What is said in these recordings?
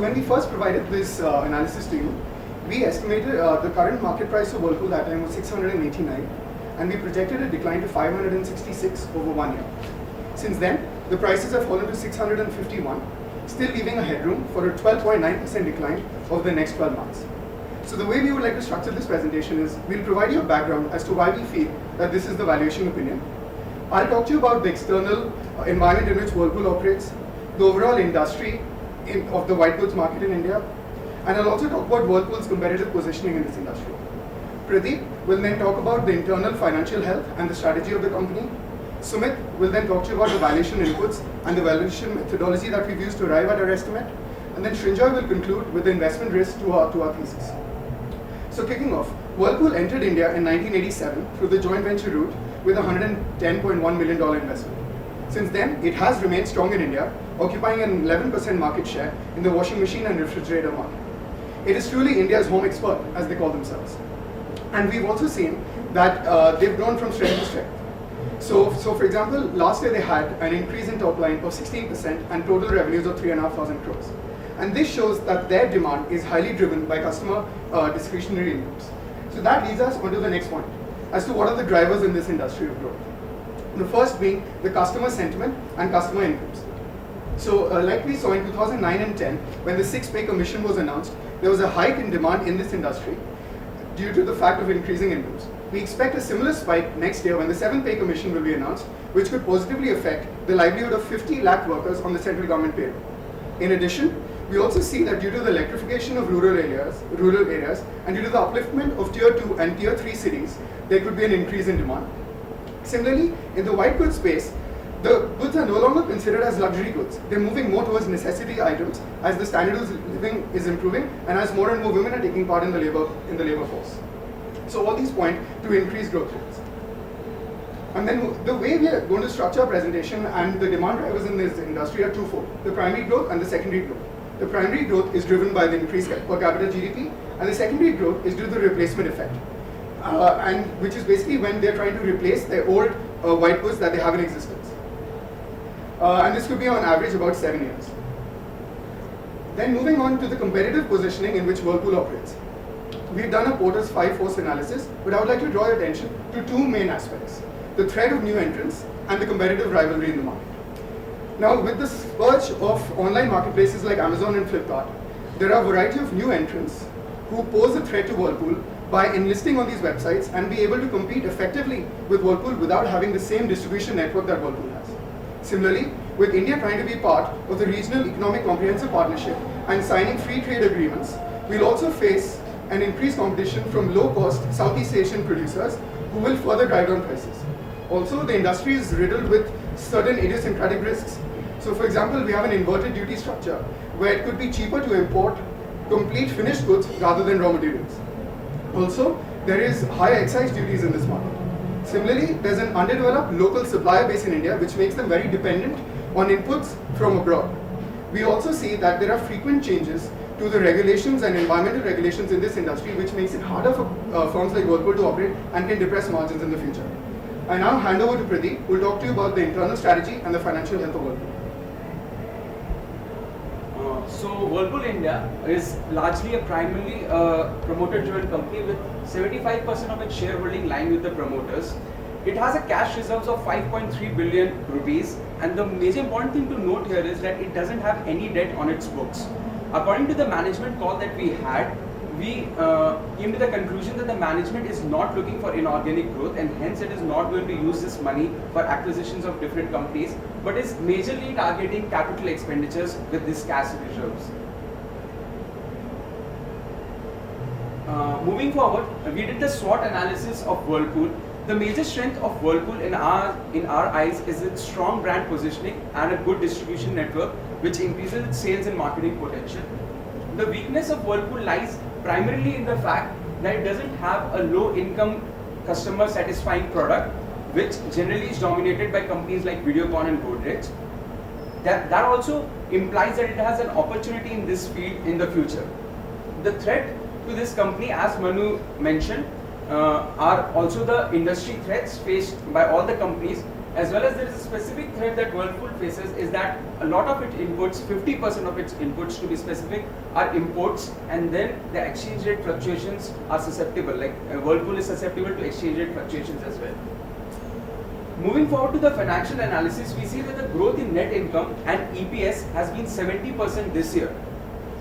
when we first provided this analysis to you, we estimated the current market price of Whirlpool that time was 689, and we projected a decline to 566 over 1 year. Since then, the prices have fallen to 651, still leaving a headroom for a 12.9% decline over the next 12 months. So the way we would like to structure this presentation is, we'll provide you a background as to why we feel that this is the valuation opinion. I'll talk to you about the external environment in which Whirlpool operates, the overall industry of the white goods market in India, and I'll also talk about Whirlpool's competitive positioning in this industry. Pradeep will then talk about the internal financial health and the strategy of the company. Sumit will then talk to you about the valuation inputs and the valuation methodology that we've used to arrive at our estimate. And then Srinjoy will conclude with the investment risk to our thesis. So kicking off, Whirlpool entered India in 1987 through the joint venture route with a $110.1 million investment. Since then, it has remained strong in India, occupying an 11% market share in the washing machine and refrigerator market. It is truly India's home expert, as they call themselves. And we've also seen that they've grown from strength to strength. So for example, last year they had an increase in top line of 16% and total revenues of 3,500 crores. And this shows that their demand is highly driven by customer discretionary incomes. So that leads us onto the next point, as to what are the drivers in this industry of growth. The first being the customer sentiment and customer incomes. So like we saw in 2009 and 10, when the 6th pay commission was announced, there was a hike in demand in this industry due to the fact of increasing incomes. We expect a similar spike next year when the 7th pay commission will be announced, which could positively affect the livelihood of 50 lakh workers on the central government payroll. In addition, we also see that due to the electrification of rural areas, and due to the upliftment of tier 2 and tier 3 cities, there could be an increase in demand. Similarly, in the white goods space, the goods are no longer considered as luxury goods. They're moving more towards necessity items as the standard of living is improving and as more and more women are taking part in the labor force. So all these point to increased growth rates. And then the way we are going to structure our presentation and the demand drivers in this industry are twofold: the primary growth and the secondary growth. The primary growth is driven by the increased per capita GDP, and the secondary growth is due to the replacement effect, and which is basically when they're trying to replace their old white goods that they have in existence. And this could be on average about 7 years. Then moving on to the competitive positioning in which Whirlpool operates. We've done a Porter's 5 force analysis, but I would like to draw your attention to two main aspects: the threat of new entrants and the competitive rivalry in the market. Now, with the surge of online marketplaces like Amazon and Flipkart, there are a variety of new entrants who pose a threat to Whirlpool by enlisting on these websites and be able to compete effectively with Whirlpool without having the same distribution network that Whirlpool has. Similarly, with India trying to be part of the Regional Economic Comprehensive Partnership and signing free trade agreements, we'll also face an increased competition from low-cost Southeast Asian producers who will further drive down prices. Also, the industry is riddled with certain idiosyncratic risks. So for example, we have an inverted duty structure where it could be cheaper to import complete finished goods rather than raw materials. Also, there is high excise duties in this market. Similarly, there's an underdeveloped local supplier base in India which makes them very dependent on inputs from abroad. We also see that there are frequent changes to the regulations and environmental regulations in this industry, which makes it harder for firms like Whirlpool to operate and can depress margins in the future. I now hand over to Pradeep, who will talk to you about the internal strategy and the financial health of Whirlpool. So Whirlpool India is largely a primarily promoter-driven company with 75% of its shareholding lying with the promoters. It has a cash reserves of 5.3 billion rupees, and the major important thing to note here is that it doesn't have any debt on its books. According to the management call that we had, we came to the conclusion that the management is not looking for inorganic growth, and hence it is not going to use this money for acquisitions of different companies, but is majorly targeting capital expenditures with this cash reserves. Moving forward, we did the SWOT analysis of Whirlpool. The major strength of Whirlpool in our eyes is its strong brand positioning and a good distribution network, which increases its sales and marketing potential. The weakness of Whirlpool lies primarily in the fact that it doesn't have a low income customer satisfying product, which generally is dominated by companies like Videocon and Godrej. That also implies that it has an opportunity in this field in the future. The threat to this company, as Manu mentioned, are also the industry threats faced by all the companies, As well as there is a specific threat that Whirlpool faces is that a lot of its inputs, 50% of its inputs to be specific, are imports, and then the exchange rate fluctuations are susceptible. Like Whirlpool is susceptible to exchange rate fluctuations as well. Moving forward to the financial analysis, we see that the growth in net income and EPS has been 70% this year.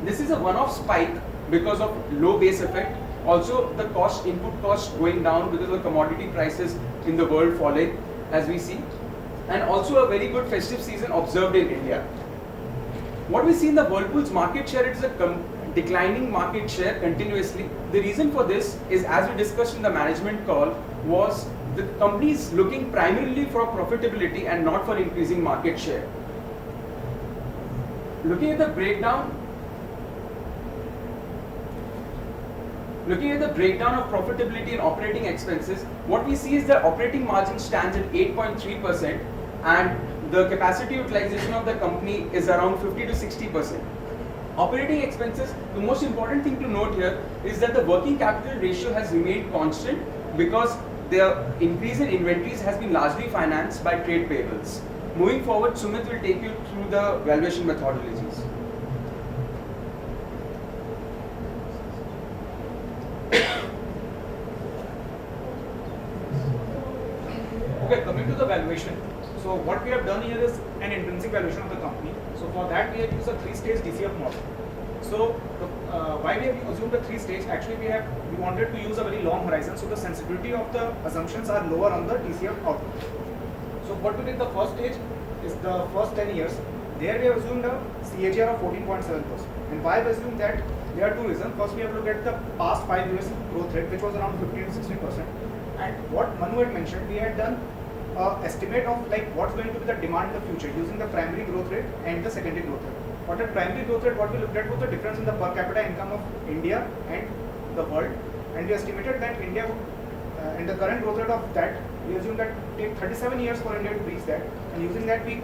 This is a one-off spike because of low base effect. Also, the input cost going down because of commodity prices in the world falling, as we see, and also a very good festive season observed in India. What we see in the Whirlpool's market share, it is a declining market share continuously. The reason for this is, as we discussed in the management call, was the company is looking primarily for profitability and not for increasing market share. Looking at the breakdown of profitability and operating expenses, what we see is that operating margin stands at 8.3% and the capacity utilization of the company is around 50 to 60%. Operating expenses, the most important thing to note here is that the working capital ratio has remained constant because the increase in inventories has been largely financed by trade payables. Moving forward, Sumit will take you through the valuation methodologies. Okay, coming to the valuation. So what we have done here is an intrinsic valuation of the company. So for that we have used a three-stage DCF model. So why we have assumed a three-stage? Actually, we wanted to use a very long horizon, so the sensitivity of the assumptions are lower on the DCF output. So what we did the first stage is the first 10 years. There we have assumed a CAGR of 14.7%. And why we assumed that? There are two reasons. First, we have looked at the past 5 years growth rate, which was around 15 to 16%. And what Manu had mentioned, we had done an estimate of like what's going to be the demand in the future using the primary growth rate and the secondary growth rate. For the primary growth rate, what we looked at was the difference in the per capita income of India and the world, and we estimated that India would, and the current growth rate of that, we assumed that take 37 years for India to reach that, and using that we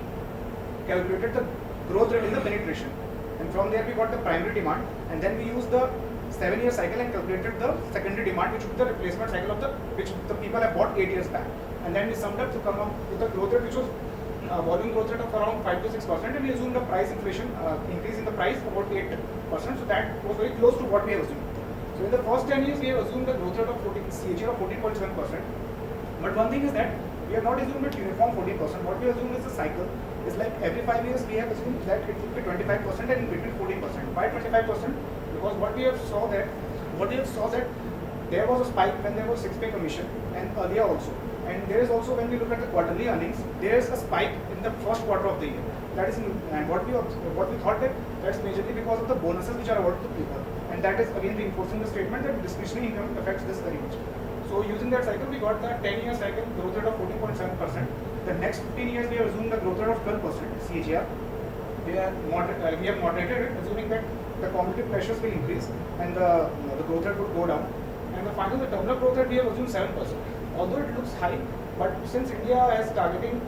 calculated the growth rate in the penetration, and from there we got the primary demand, and then we used the 7-year cycle and calculated the secondary demand, which would be the replacement cycle of which the people have bought 8 years back, and then we summed up to come up with the growth rate which was volume growth rate of around 5 to 6%, and we assumed the price inflation increase in the price of about 8%. So that was very close to what we have assumed. So in the first 10 years, we have assumed the growth rate of CAGR of 14.7%. But one thing is that we have not assumed it uniform 14%. What we assume is a cycle. Is like every 5 years we have assumed that it would be 25% and in between 14%. Why 25%? Because what we saw that there was a spike when there was 6-pay commission and earlier also. And there is also, when we look at the quarterly earnings, there is a spike in the first quarter of the year. That is, and what we thought that that's majorly because of the bonuses which are awarded to people, and that is again reinforcing the statement that discretionary income affects this very much. So using that cycle, we got the 10-year cycle growth rate of 14.7%. The next 15 years, we have assumed the growth rate of 12% CAGR. We have moderated it, assuming that the competitive pressures will increase and the growth rate would go down. And the final, the terminal growth rate, we have assumed 7%. Although it looks high, but since India is targeting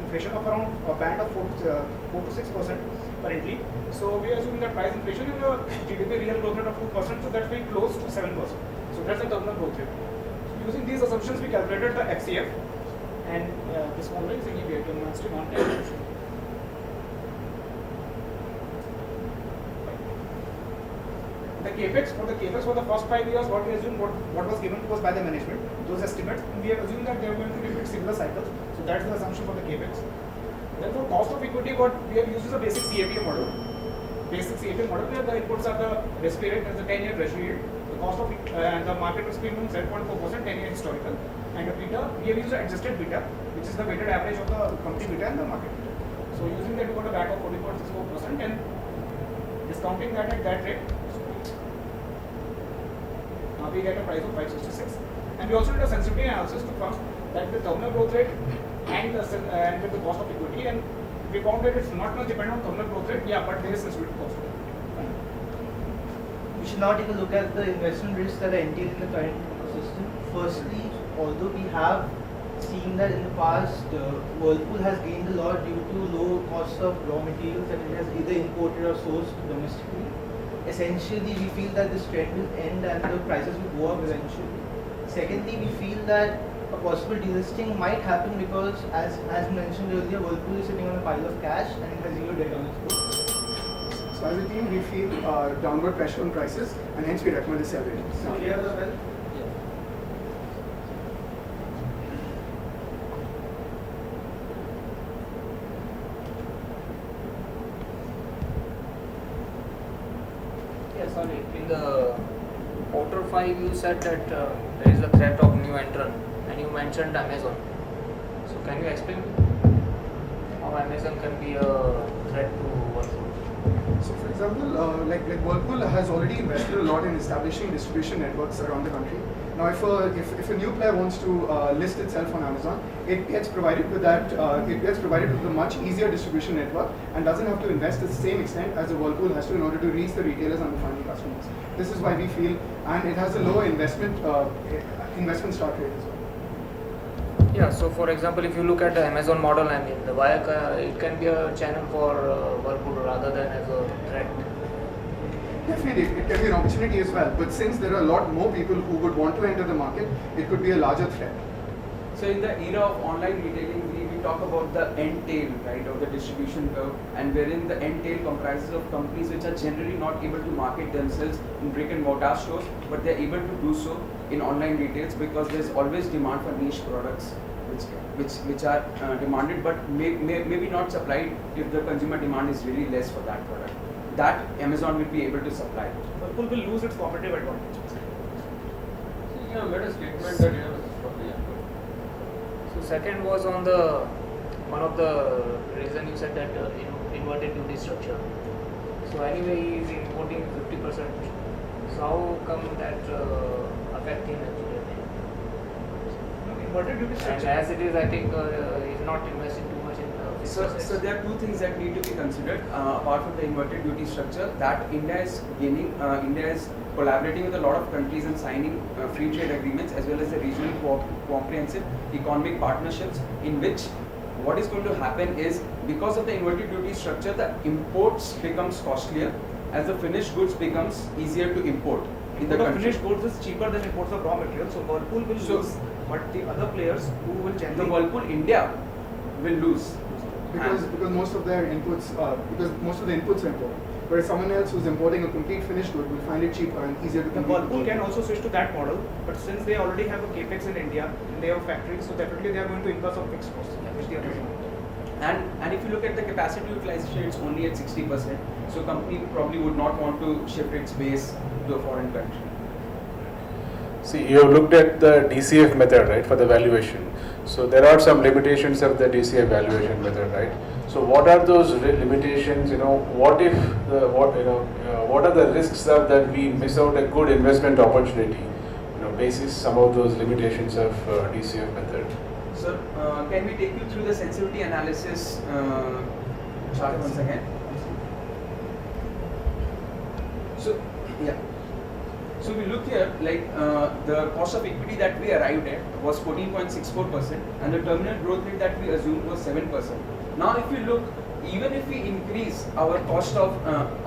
inflation of around a band of 4 to 6% currently, so we are assuming that price inflation in the GDP real growth rate of 2%, so that's very close to 7%. So that's the terminal growth rate. So using these assumptions, we calculated the FCF, and this formula is immediate in monthly non-tax. The capex for the first 5 years, what we assumed, what was given to us by the management, those estimates, we have assumed that they are going to repeat similar cycles. So that's the assumption for the capex. Then for cost of equity, what we have used is a basic CAPM model. Basic CAPM model where the inputs are the risk rate as the 10-year treasury yield, the cost of and the market risk premium 7.4%, 10-year historical, and the beta, we have used the adjusted beta, which is the weighted average of the company beta and the market beta. So using that, we got a back of 40.64% and discounting that at that rate. We get a price of 566, and we also did a sensitivity analysis to first that the terminal growth rate and with the cost of equity, and we found that it's not much dependent on terminal growth rate, but there is sensitivity cost. We should now take a look at the investment risks that are entailed in the current ecosystem. Firstly, although we have seen that in the past, Whirlpool has gained a lot due to low cost of raw materials that it has either imported or sourced domestically. Essentially, we feel that this trend will end and the prices will go up eventually. Secondly, we feel that a possible delisting might happen because, as mentioned earlier, Whirlpool is sitting on a pile of cash and it has zero debt on its books. So as a team, we feel downward pressure on prices, and hence we recommend the sell rate. So here the well. Yeah, sorry. In the quarter 5, you said that there is a threat of new entrant, and you mentioned Amazon. So can you explain how Amazon can be a threat to Whirlpool? So for example, like Whirlpool has already invested a lot in establishing distribution networks around the country. Now, if a new player wants to list itself on Amazon, it gets provided with that. It gets provided with a much easier distribution network and doesn't have to invest to the same extent as a Whirlpool has to in order to reach the retailers and the final customers. This is why we feel, and it has a lower investment start rate as well. Yeah, so for example, if you look at the Amazon model, I mean, the it can be a channel for Whirlpool rather than as a threat. Definitely, it can be an opportunity as well. But since there are a lot more people who would want to enter the market, it could be a larger threat. So in the era of online retailing, we talk about the end tail, right, of the distribution curve, and wherein the end tail comprises of companies which are generally not able to market themselves in brick and mortar stores, but they're able to do so in online retails because there's always demand for niche products which are demanded but maybe not supplied if the consumer demand is really less for that product. That Amazon will be able to supply. Whirlpool will lose its competitive advantage. You have made a statement that you have. So second was on the one of the reason you said that inverted duty structure. So anyway, he is importing 50%. So how come that affect him actually? Inverted duty And structure. as it is, I think he's not investing too much in fixed So assets. there are two things that need to be considered apart from the inverted duty structure that India is gaining. India is collaborating with a lot of countries and signing free trade agreements as well as the regional comprehensive economic partnerships in which what is going to happen is because of the inverted duty structure, the imports becomes costlier as the finished goods becomes easier to import in the The country. finished goods is cheaper than imports of raw material, so Whirlpool will So- lose, but the other players who will The generally Whirlpool India will lose. Because most of their inputs because most of the inputs are imported. Whereas someone else who's importing a complete finished good will find it cheaper and easier to the compete. Whirlpool with. can also switch to that model, but since they already have a capex in India and they have factories, so definitely they are going to incur some fixed costs, which the others won't. And if you look at the capacity utilization, it's only at 60%. So company probably would not want to shift its base to a foreign country. See, you have looked at the DCF method, right, for the valuation. So there are some limitations of the DCF valuation method, right? So what are those limitations? What if what are the risks that we miss out a good investment opportunity? Basis some of those limitations of DCF method. So can we take you through the sensitivity analysis chart once again? So yeah. So we look here, like the cost of equity that we arrived at was 14.64% and the terminal growth rate that we assumed was 7%. Now if you look, even if we increase our cost of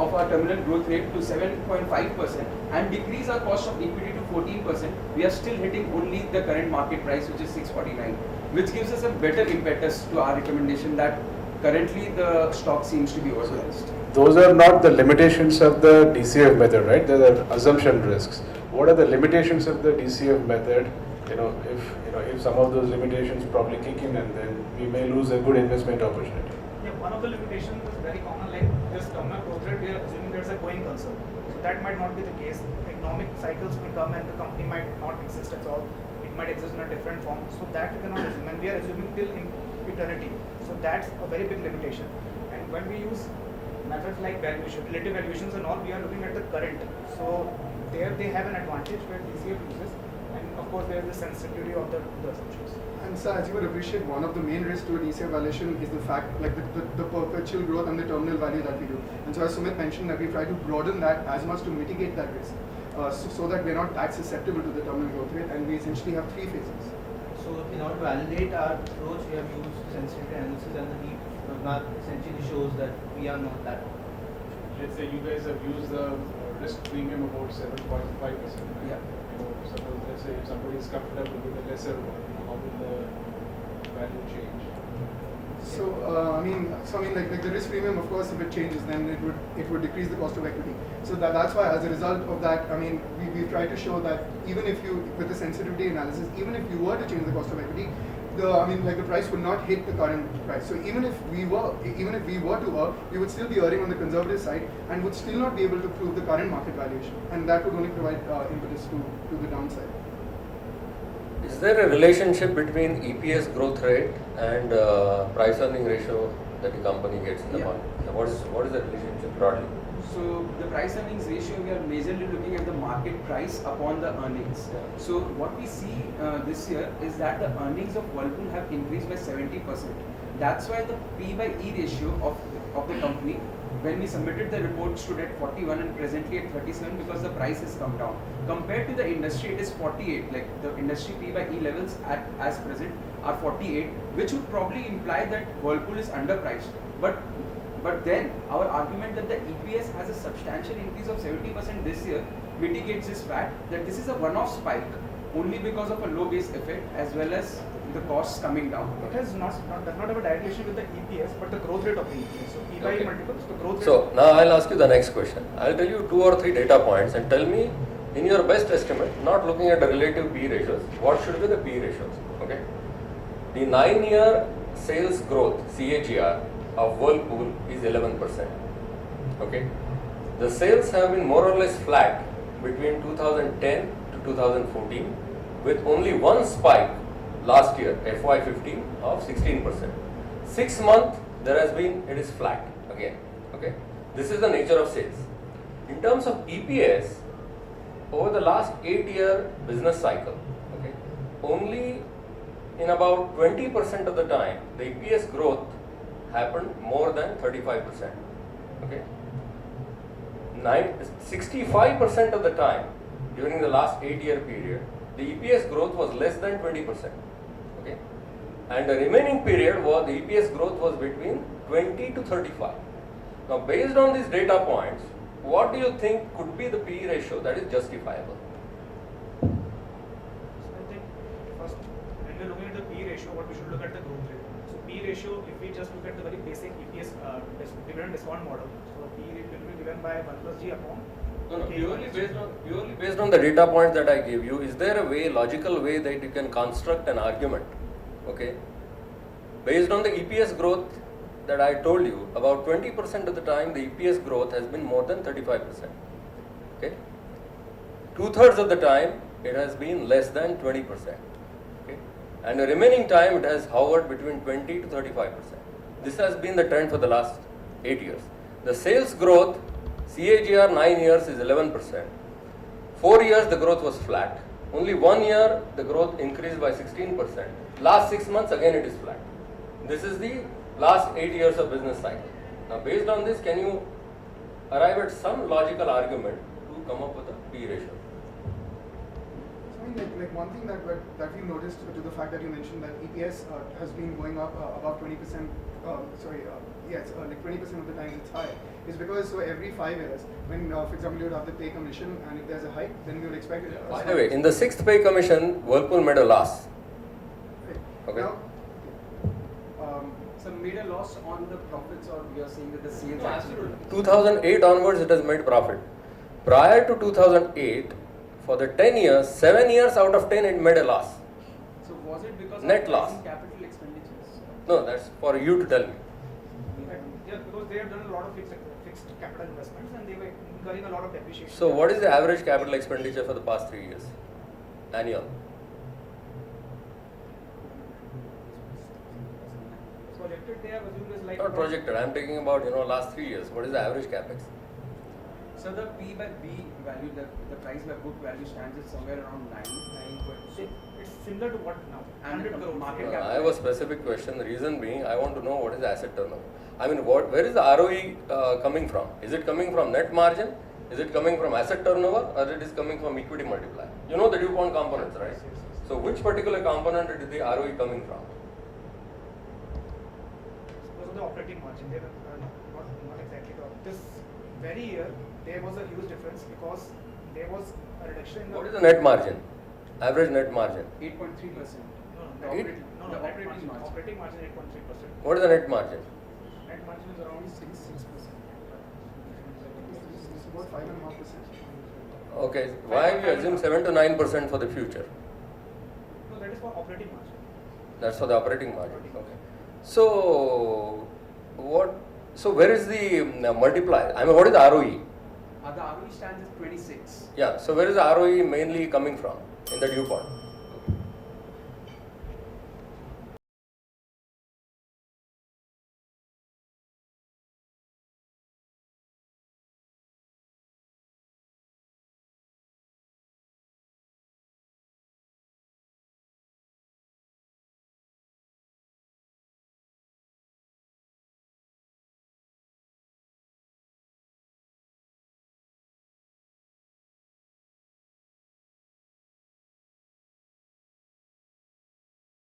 our terminal growth rate to 7.5% and decrease our cost of equity to 14%, we are still hitting only the current market price, which is 649, which gives us a better impetus to our recommendation that currently the stock seems to be overpriced. Those are not the limitations of the DCF method, right? They are assumption risks. What are the limitations of the DCF method? If some of those limitations probably kick in, and then we may lose a good investment opportunity. Yeah, one of the limitations is very common, like this terminal growth rate, we are assuming there's a going concern. So that might not be the case. Economic cycles will come and the company might not exist at all. It might exist in a different form. So that we cannot assume, and we are assuming till eternity. So that's a very big limitation. And when we use methods like valuation, relative valuations and all, we are looking at the current. So there they have an advantage where DCF uses, and of course there is the sensitivity of the assumptions. And sir, as you would appreciate, one of the main risks to a DCF valuation is the fact, like the perpetual growth and the terminal value that we do. And so as Sumit mentioned, that we try to broaden that as much to mitigate that risk, so that we're not that susceptible to the terminal growth rate, and we essentially have three phases. So in order to validate our approach, we have used sensitivity analysis, and the heat map essentially shows that we are not that. Let's say you guys have used the risk premium about 7.5%. Yeah. Suppose let's say if somebody is comfortable with a lesser one, how will the value change? So like the risk premium, of course, if it changes, then it would decrease the cost of equity. So that's why, as a result of that, I mean, we try to show that even if you, with the sensitivity analysis, even if you were to change the cost of equity, the price would not hit the current price. So even if we were to err, we would still be erring on the conservative side and would still not be able to prove the current market valuation, and that would only provide impetus to the downside. Is there a relationship between EPS growth rate and price earning ratio that the company gets in the Yeah. market? What is the relationship broadly? So the price earnings ratio, we are majorly looking at the market price upon the earnings. Yeah. So what we see this year is that the earnings of Whirlpool have increased by 70%. That's why the P by E ratio of the company, when we submitted the report, stood at 41 and presently at 37 because the price has come down. Compared to the industry, it is 48. Like the industry P by E levels as present are 48, which would probably imply that Whirlpool is underpriced. But then our argument that the EPS has a substantial increase of 70% this year mitigates this fact that this is a one-off spike only because of a low base effect as well as the costs coming down. It has does not have a direct relation with the EPS, but the growth rate of the EPS. So P by E Okay. multiples, the growth rate. So now I'll ask you the next question. I'll tell you 2 or 3 data points and tell me, in your best estimate, not looking at the relative P ratios, what should be the P ratios? Okay. The 9-year sales growth CAGR of Whirlpool is 11%. Okay. The sales have been more or less flat between 2010 to 2014, with only one spike last year, FY15, of 16%. 6 months it is flat again. Okay. This is the nature of sales. In terms of EPS, over the last 8-year business cycle, okay, only in about 20% of the time the EPS growth happened more than 35%. Okay. 65% of the time during the last 8-year period, the EPS growth was less than 20%. Okay. And the remaining period was the EPS growth was between 20 to 35. Now, based on these data points, what do you think could be the P ratio that is justifiable? So I think first, when we're looking at the P ratio, what we should look at the growth rate. So P ratio, if we just look at the very basic EPS dividend discount model, so P rate will be given by 1 plus G upon. No, K purely minus based on the data points that I gave you, is there a way, logical way that you can construct an argument, okay, based on the EPS growth that I told you, about 20% of the time the EPS growth has been more than 35%, okay, 2/3 of the time it has been less than 20%, okay, and the remaining time it has hovered between 20 to 35%. This has been the trend for the last 8 years. The sales growth CAGR 9 years is 11%. 4 years the growth was flat. Only 1 year the growth increased by 16%. Last 6 months again it is flat. This is the last 8 years of business cycle. Now based on this, can you arrive at some logical argument to come up with a P ratio? I mean, like one thing that we noticed to the fact that you mentioned that EPS has been going up about 20%. Like 20% of the time it's high. Is because so every 5 years, when for example you would have the pay commission, and if there's a hike, then we would expect. By the way, in the 6th pay commission, Whirlpool made a loss. Okay. Now, So made a loss on the profits, or we are saying that the sales No, actually. 2008 onwards it has made profit. Prior to 2008, for the 10 years, 7 years out of 10 it made a loss. So was it because Net of loss. rising capital expenditures? No, that's for you to tell me. Yeah, because they have done a lot of fixed capital investments and they were incurring a lot of depreciation. So what is the average capital expenditure for the past 3 years? Annual. Projected they have assumed is like. Not projected, I am talking about last 3 years. What is the average capex? So the P by B value, the price by book value stands at somewhere around 9. It's similar to what now? And 100 the crores. market No, cap. I have a specific question. The reason being, I want to know what is the asset turnover. I mean, where is the ROE coming from? Is it coming from net margin? Is it coming from asset turnover, or it is coming from equity multiplier? You know the DuPont components, right? So which particular component is the ROE coming from? Those are the operating margin. They were not exactly the. This very year there was a huge difference because there was a reduction in the. What is the net margin? Average net margin. 8.3%. No, Eight? no, The net operating margin. margin. Operating margin 8.3%. What is the net margin? Net margin is around 6%. It's about 5.5%. Okay, why we assume 7 to 9% for the future? No, that is for operating margin. That's for the operating margin. Okay. So, what? So where is the multiplier? I mean, what is the ROE? The ROE stands at 26. Yeah. So where is the ROE mainly coming from in the DuPont?